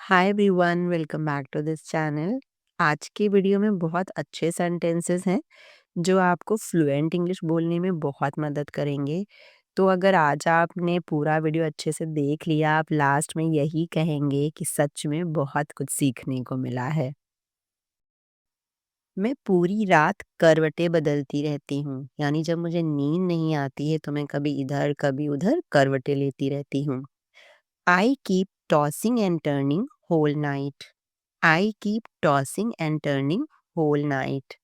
Hi everyone, welcome back to this channel. आज की video में बहुत अच्छे सेंटेंसेस हैं जो आपको फ्लुएंट इंग्लिश बोलने में बहुत मदद करेंगे। तो अगर आज आपने पूरा वीडियो अच्छे से देख लिया, आप लास्ट में यही कहेंगे कि सच में बहुत कुछ सीखने को मिला है। मैं पूरी रात करवटें बदलती रहती हूँ, यानी जब मुझे नींद नहीं आती है तो मैं कभी इधर कभी उधर करवटें लेती रहती हूँ। I keep tossing and turning whole night. I keep tossing and turning whole night.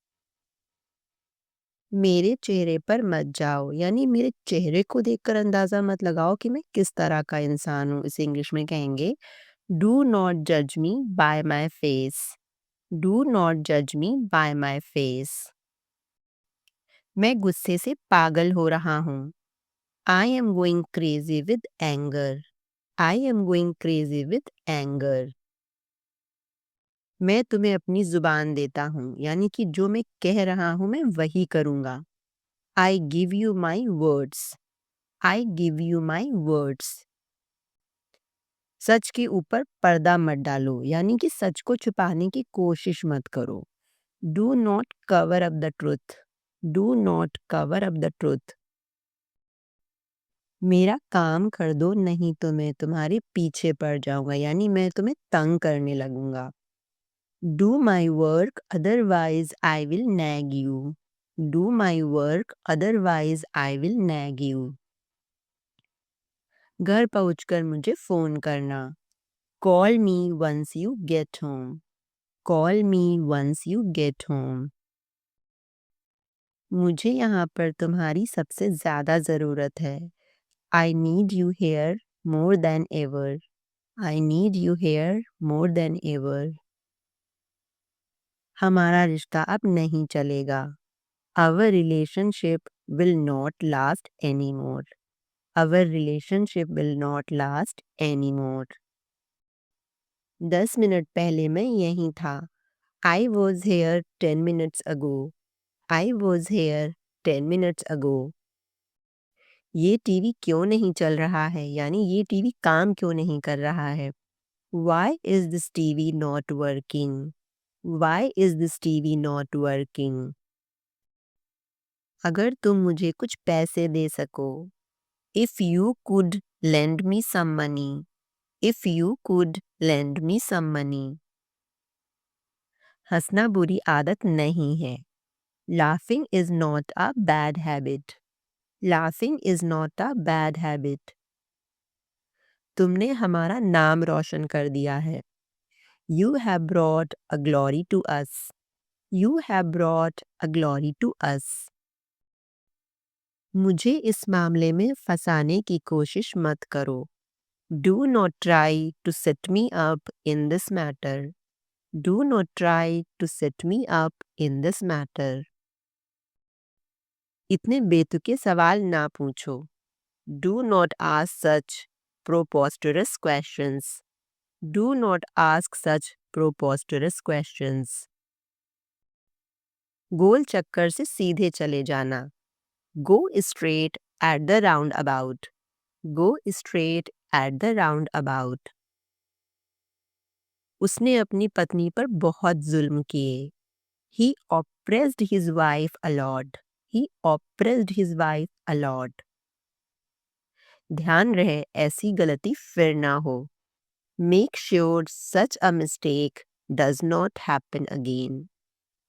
मेरे चेहरे पर मत जाओ, यानी मेरे चेहरे को देखकर अंदाजा मत लगाओ कि मैं किस तरह का इंसान हूँ। इसे इंग्लिश में कहेंगे डू नॉट जज me by my face. Do not जज मी बाय माई फेस। मैं गुस्से से पागल हो रहा हूँ। I am going crazy with anger. I am going crazy with anger. मैं तुम्हें अपनी ज़ुबान देता हूँ, यानी कि जो मैं कह रहा हूँ मैं वही करूँगा। I give you my words. I give you my words. सच के ऊपर पर्दा मत डालो, यानी कि सच को छुपाने की कोशिश मत करो। Do not cover up the truth. Do not cover up the truth. मेरा काम कर दो, नहीं तो मैं तुम्हारे पीछे पड़ जाऊंगा, यानी मैं तुम्हें तंग करने लगूंगा। Do my work, otherwise I will nag you. Do my work, otherwise I will nag you. घर पहुंचकर मुझे फ़ोन करना। Call me once you get home. Call me once you get home. मुझे यहाँ पर तुम्हारी सबसे ज़्यादा ज़रूरत है। I need you here more than ever. I need you here more than ever. हमारा रिश्ता अब नहीं चलेगा। Our relationship will not last anymore. Our relationship will not last anymore. 10 minute पहले मैं यहीं था। I was here 10 minutes ago. I was here 10 minutes ago. ये टीवी क्यों नहीं चल रहा है, यानी ये टीवी काम क्यों नहीं कर रहा है। Why is this TV not working? Why is this TV not working? अगर तुम मुझे कुछ पैसे दे सको। If you could lend me some money. If you could lend me some money. हंसना बुरी आदत नहीं है। Laughing is not a bad habit. Laughing is not a bad habit. तुमने हमारा नाम रोशन कर दिया है। You have brought a glory to us. You have brought a glory to us. मुझे इस मामले में फंसाने की कोशिश मत करो। Do not try to set me up in this matter. Do not try to set me up in this matter. इतने बेतुके सवाल ना पूछो। Do not ask such preposterous questions. Do not ask such preposterous questions. गोल चक्कर से सीधे चले जाना। Go straight at the roundabout. Go straight at the roundabout. उसने अपनी पत्नी पर बहुत जुल्म किए। He oppressed his wife a lot. He oppressed his wife a lot. ध्यान रहे ऐसी गलती फिर ना हो। Make sure such a mistake does not happen again.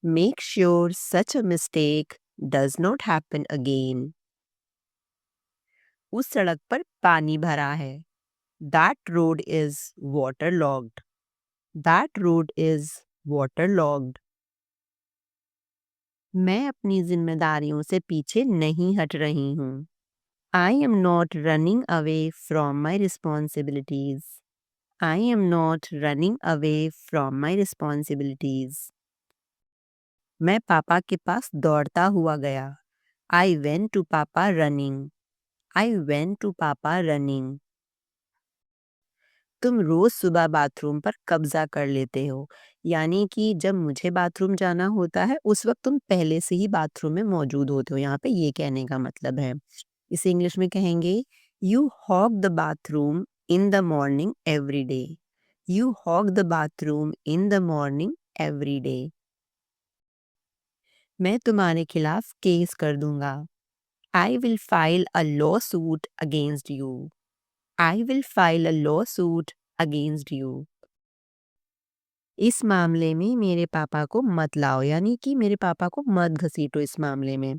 Make sure such a mistake does not happen again. उस सड़क पर पानी भरा है। That road is waterlogged. That road is waterlogged. मैं अपनी जिम्मेदारियों से पीछे नहीं हट रही हूँ। I am not running away from my responsibilities. I am not running away from my responsibilities. मैं पापा के पास दौड़ता हुआ गया। I went to Papa running. I went to Papa running. तुम रोज सुबह बाथरूम पर कब्जा कर लेते हो, यानी कि जब मुझे बाथरूम जाना होता है उस वक्त तुम पहले से ही बाथरूम में मौजूद होते हो। यहाँ पे ये कहने का मतलब है। इसे इंग्लिश में कहेंगे you hog the bathroom in the morning every day. You hog the bathroom in the morning every day. मैं तुम्हारे खिलाफ केस कर दूंगा. I will file a lawsuit against you. I will file a lawsuit against you. इस मामले में मेरे पापा को मत लाओ, यानी कि मेरे पापा को मत घसीटो इस मामले में.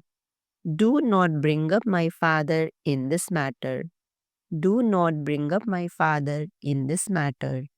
Do not bring up my father in this matter. Do not bring up my father in this matter.